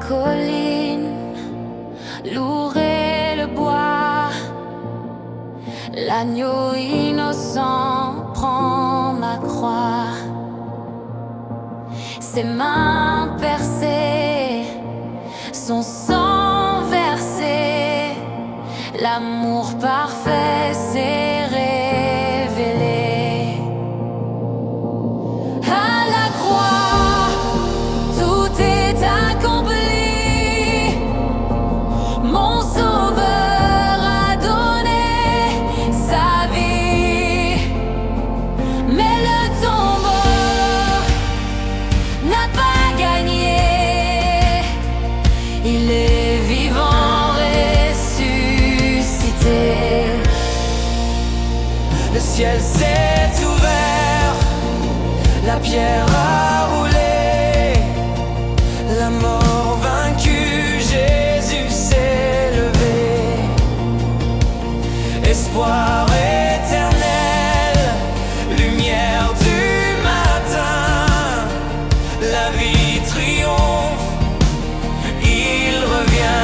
colline, louer le bois. L'agneau innocent prend ma croix. Ses mains percées, son sang versé, l'amour parfait s'est révélé. À la croix, tout est accompli. Mon sauveur a donné sa vie, mais le tombeau n'a pas gagné. Il est vivant, ressuscité. Le ciel s'est ouvert, la pierre a roulé, la mort vaincue, Jésus s'est levé. Espoir éternel, lumière du matin, la vie triomphe, il revient.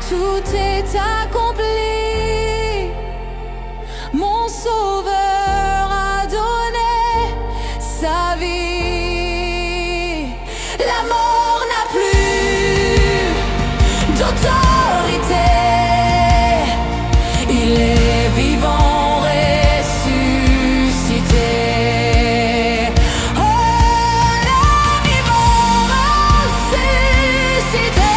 Tout est accompli. Mon sauveur a donné sa vie. La mort n'a plus d'autorité. Il est vivant, ressuscité. Oh, le vivant ressuscité.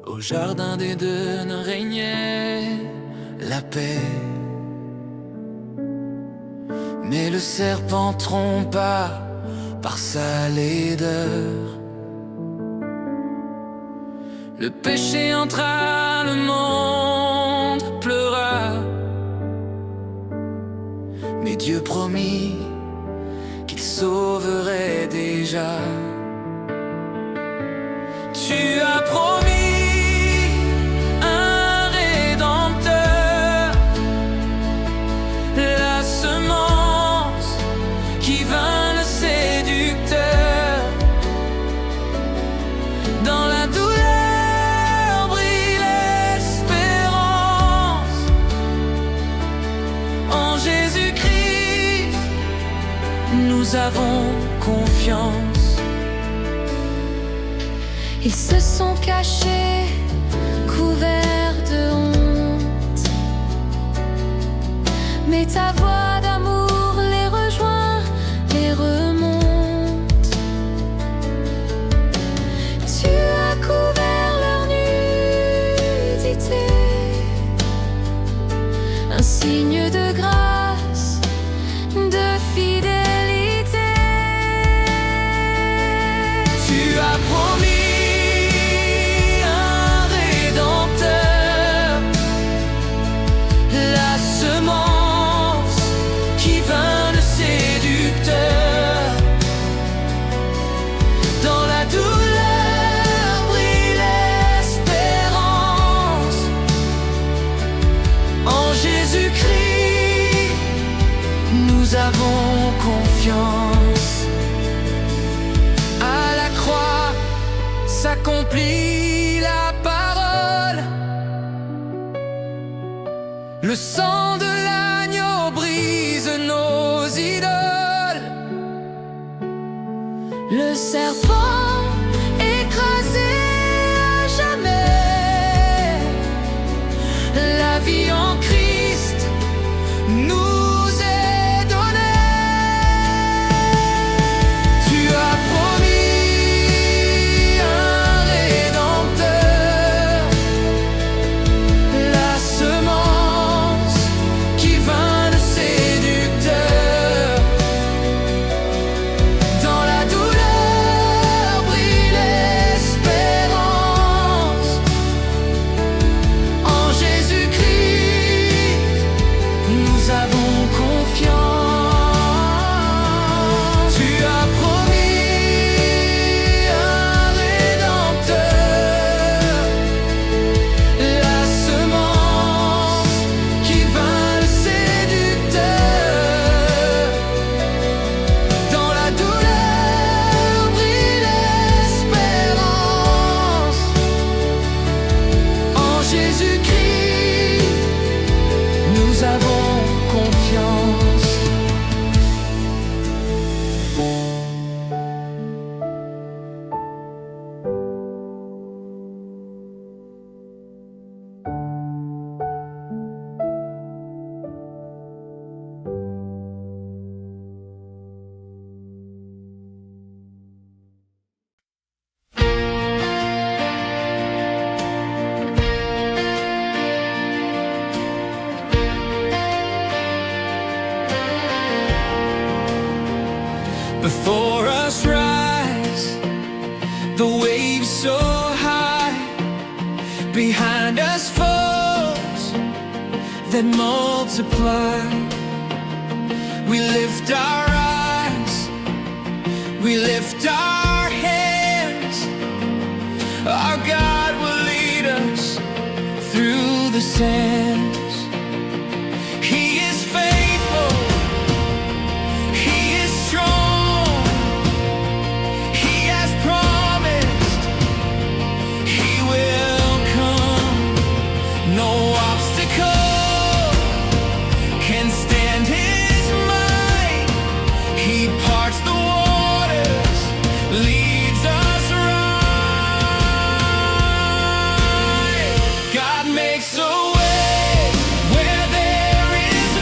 Au jardin d'Éden régnait la paix, mais le serpent trompa par sa laideur. Le péché entra, le monde pleura, mais Dieu promit qu'il sauverait déjà. Tu as promis nous avons confiance. Ils se sont cachés, couverts de honte, mais ta voix d'amour les rejoint, les remonte. Tu as couvert leur nudité, un signe de grâce, de fidélité. Tu as promis un rédempteur, confiance. À la croix s'accomplit la parole. Le sang de l'agneau brise nos idoles. Le serpent écrasé à jamais. La vie en Christ nous est donnée. Tu as promis un rédempteur, la semence qui vainc le séducteur. Dans la douleur brille l'espérance. En Jésus-Christ, nous avons confiance. Tu as promis un rédempteur, la semence qui vainc le séducteur. Dans la douleur brille l'espérance. En Jésus-Christ, nous avons confiance. Before us rise the waves so high, behind us foes that multiply. We lift our eyes, we lift our hands. Our God will lead us through the sands. He is faithful, He is strong. He has promised He will come. No obstacle can stand His might. He parts the waters, leads us right. God makes a way where there is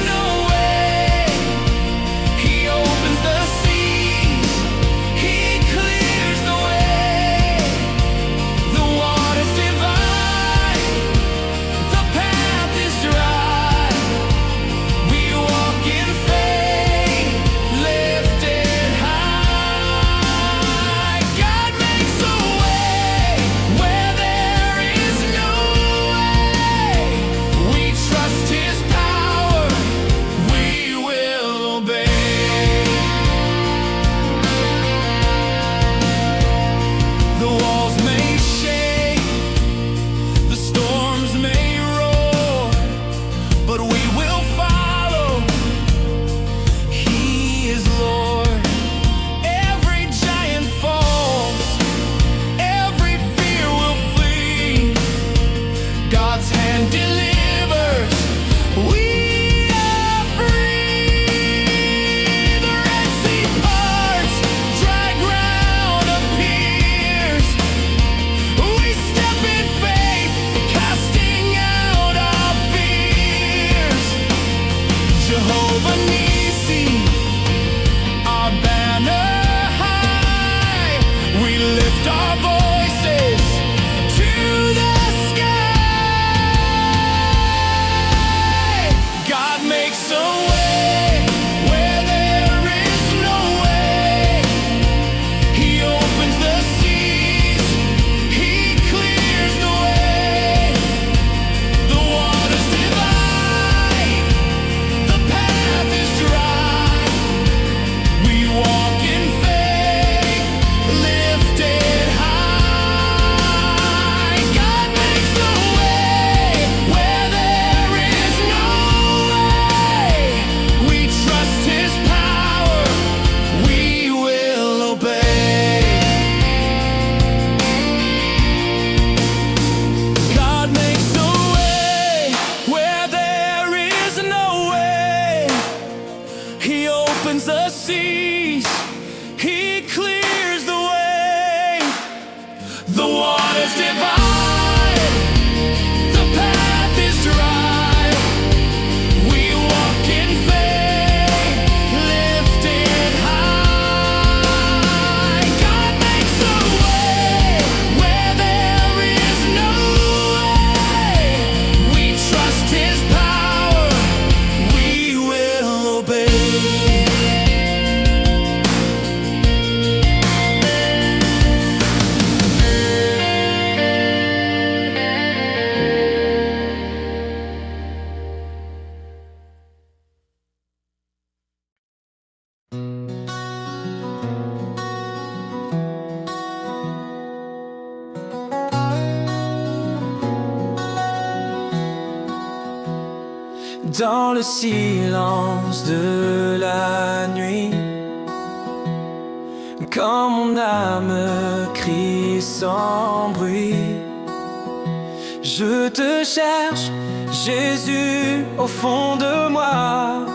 dans le silence de la nuit. Quand mon âme crie sans bruit, je te cherche, Jésus, au fond de moi,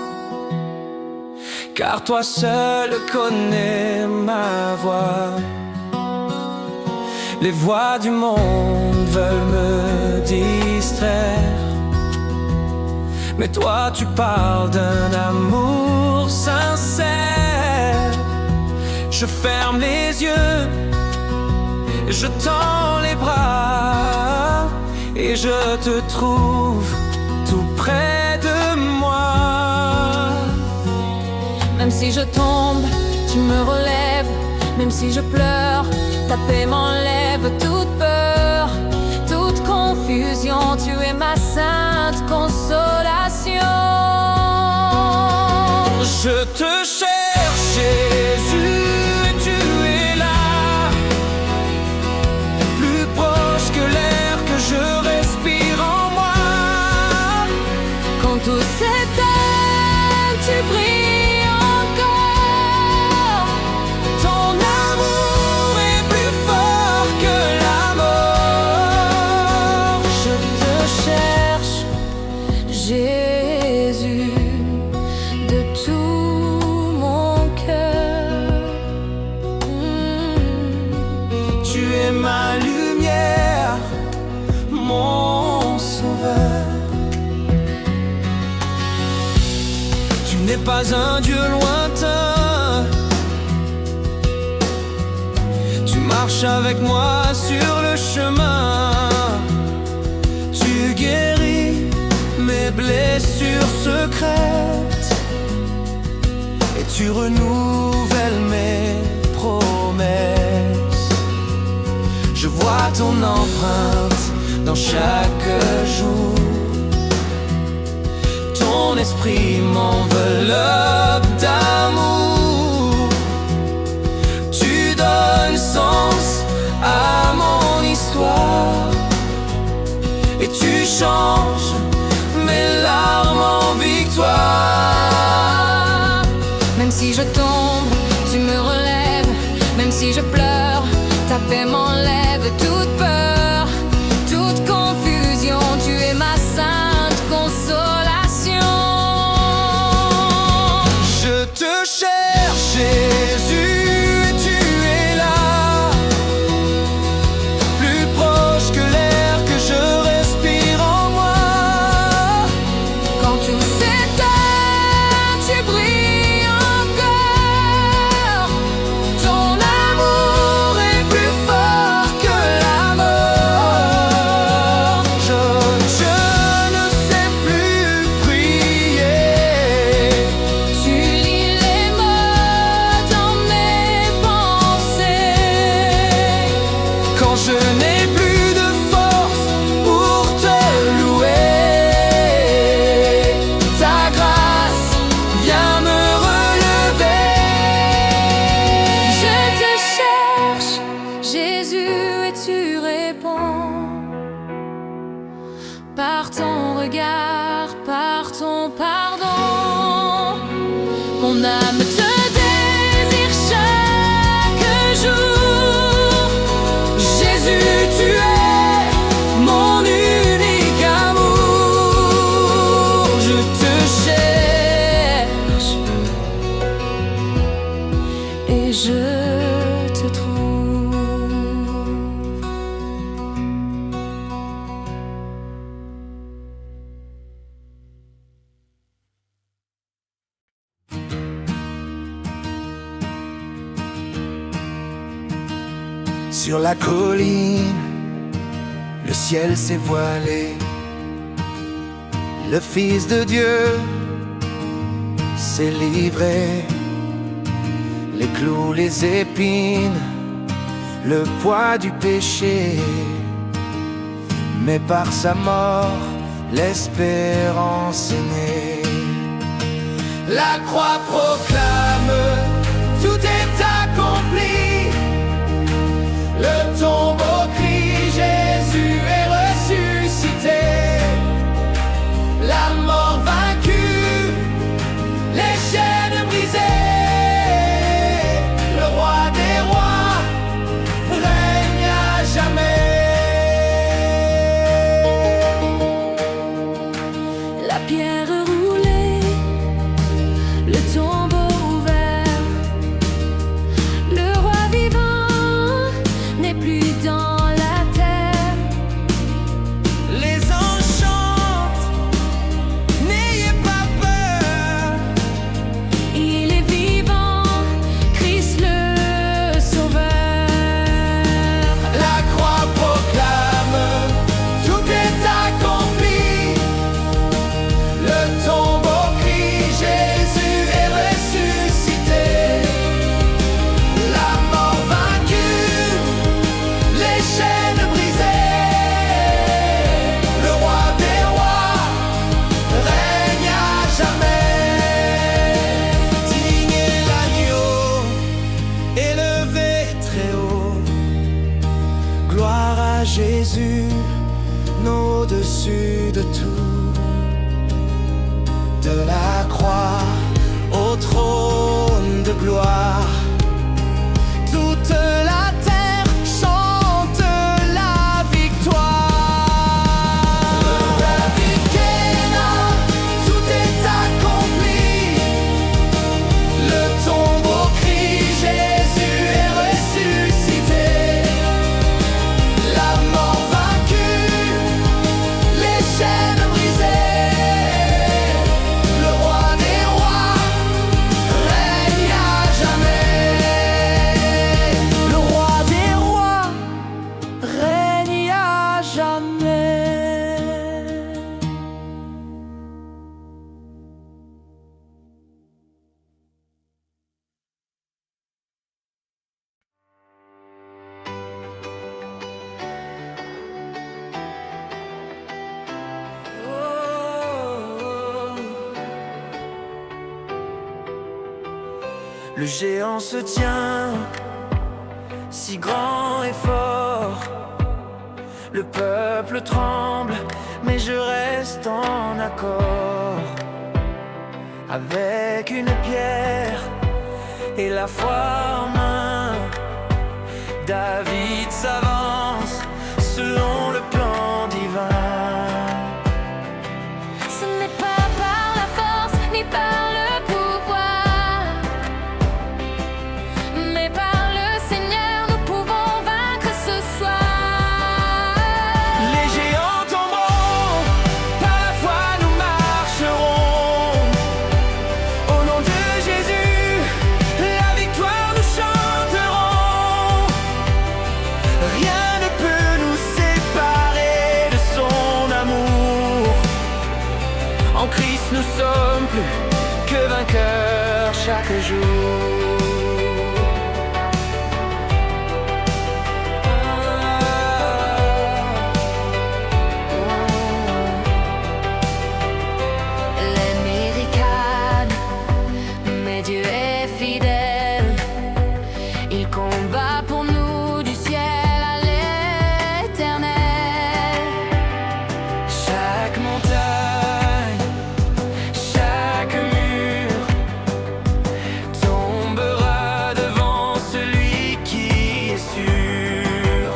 car toi seul connais ma voix. Les voix du monde veulent me distraire, mais toi tu parles d'un amour sincère. Je ferme les yeux, je tends les bras, et je te trouve tout près de moi. Même si je tombe, tu me relèves. Même si je pleure, ta paix m'enlève toute peur, toute confusion. Tu es ma sainte consolation. Je te cherche, Jésus, et tu es là, plus proche que l'air que je respire en moi. Quand tout s'éteint, tu brilles encore. Ton amour est plus fort que la mort. Je te cherche, Jésus, de tout mon cœur. Tu es ma lumière, mon sauveur. Tu n'es pas un Dieu lointain, tu marches avec moi sur le chemin. Tu guéris mes blessures secrètes, et tu renouvelles mes promesses. Je vois ton empreinte dans chaque jour. Ton esprit m'enveloppe d'amour. Tu donnes sens à mon histoire, et tu changes mes larmes en victoire. Même si je tombe, tu me relèves. Même si je pleure, ta paix m'enlève toute peur, toute confusion. Tu es ma sainte consolation. Je te cherche, Jésus, et tu es là, plus proche que l'air que je respire en moi. Quand tout s'éteint, tu brilles encore. Ton amour est plus fort que la mort. Je ne sais plus prier. Tu lis les mots dans mes pensées. Quand je n'ai plus de force pour te louer, ta grâce vient me relever. Je te cherche, Jésus, et tu réponds. Par ton regard, par ton pardon, mon âme te désire chaque jour. Jésus, tu es mon unique amour. Je te cherche Et je te trouve. sur la colline. Le ciel s'est voilé. Le Fils de Dieu s'est livré. Les clous, les épines, le poids du péché. Mais par sa mort, l'espérance est née. La croix proclame, tout est accompli. Le tombeau crie, Jésus est ressuscité. La mort va pierre roulée, le tombeau ouvert. Le roi vivant n'est plus dans la terre. Les anges chantent, n'ayez pas peur. Il est vivant, Christ le Sauveur. La croix proclame, tout est accompli. Le tombeau crie, Jésus est ressuscité. La mort vaincue, les chaînes brisées. Le roi des rois règne à jamais. Digne est l'agneau, élevé très haut. Gloire à Jésus, au-dessus de tout. De la croix au trône de gloire, toute la terre chante la victoire. L'heure du Kénan, tout est accompli. Le tombeau crie, Jésus est ressuscité. La mort vaincue, les chaînes brisées. Le roi des rois règne à jamais. Le roi des rois règne à jamais. Le géant se tient, si grand et fort. Le peuple tremble, mais je reste en accord. Avec une pierre et la foi en main, David s'avance selon le plan divin. Ce n'est pas par la force ni par le pouvoir, mais par le Seigneur nous pouvons vaincre ce soir. Les géants tomberont, par la foi nous marcherons. Au nom de Jésus, la victoire nous chanterons. Rien ne peut nous séparer de son amour. En Christ nous sommes plus que vainqueurs chaque jour. L'ennemi ricane, mais Dieu est fidèle. Il combat pour nous du ciel à l'éternel. Chaque montagne, chaque mur tombera devant celui qui est sûr.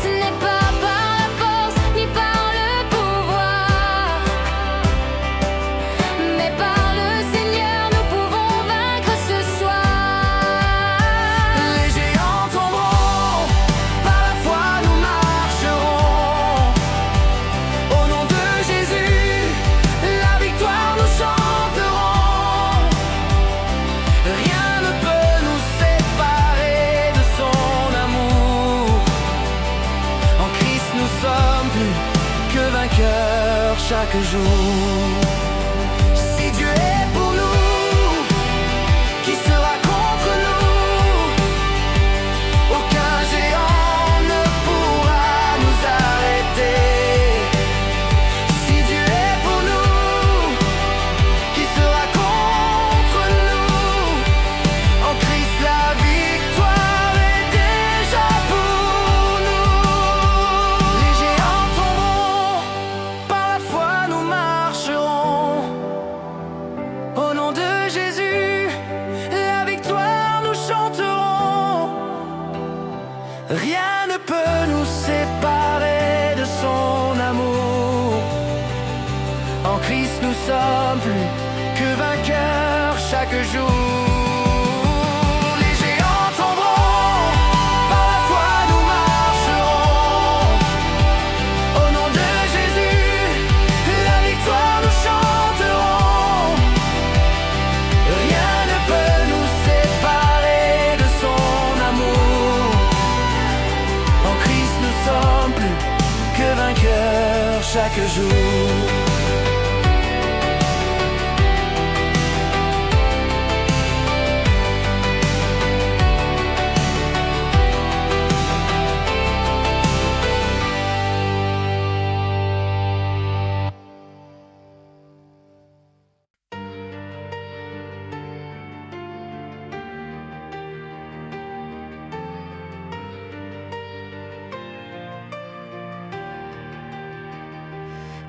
Ce n'est pas par la force ni par le pouvoir, mais par le Seigneur nous pouvons vaincre ce soir. Les géants tomberont, par la foi nous marcherons. Au nom de Jésus, la victoire nous chanterons. Rien ne peut nous séparer de son amour. En Christ nous sommes plus que vainqueurs chaque jour. Si Dieu est pour nous, qui sera contre nous? Aucun géant ne pourra nous arrêter. Si Dieu est pour nous, qui sera contre nous? En Christ la victoire est déjà pour nous. Les géants tomberont, par la foi nous marcherons. En Christ nous sommes plus que vainqueurs chaque jour. Les géants tomberont, par la foi nous marcherons. Au nom de Jésus, la victoire nous chanterons. Rien ne peut nous séparer de son amour. En Christ nous sommes plus que vainqueurs chaque jour.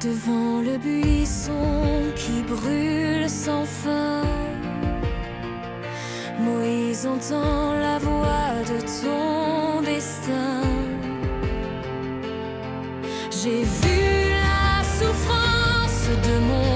Devant le buisson qui brûle sans fin, Moïse entend la voix de ton destin. J'ai vu la souffrance de mon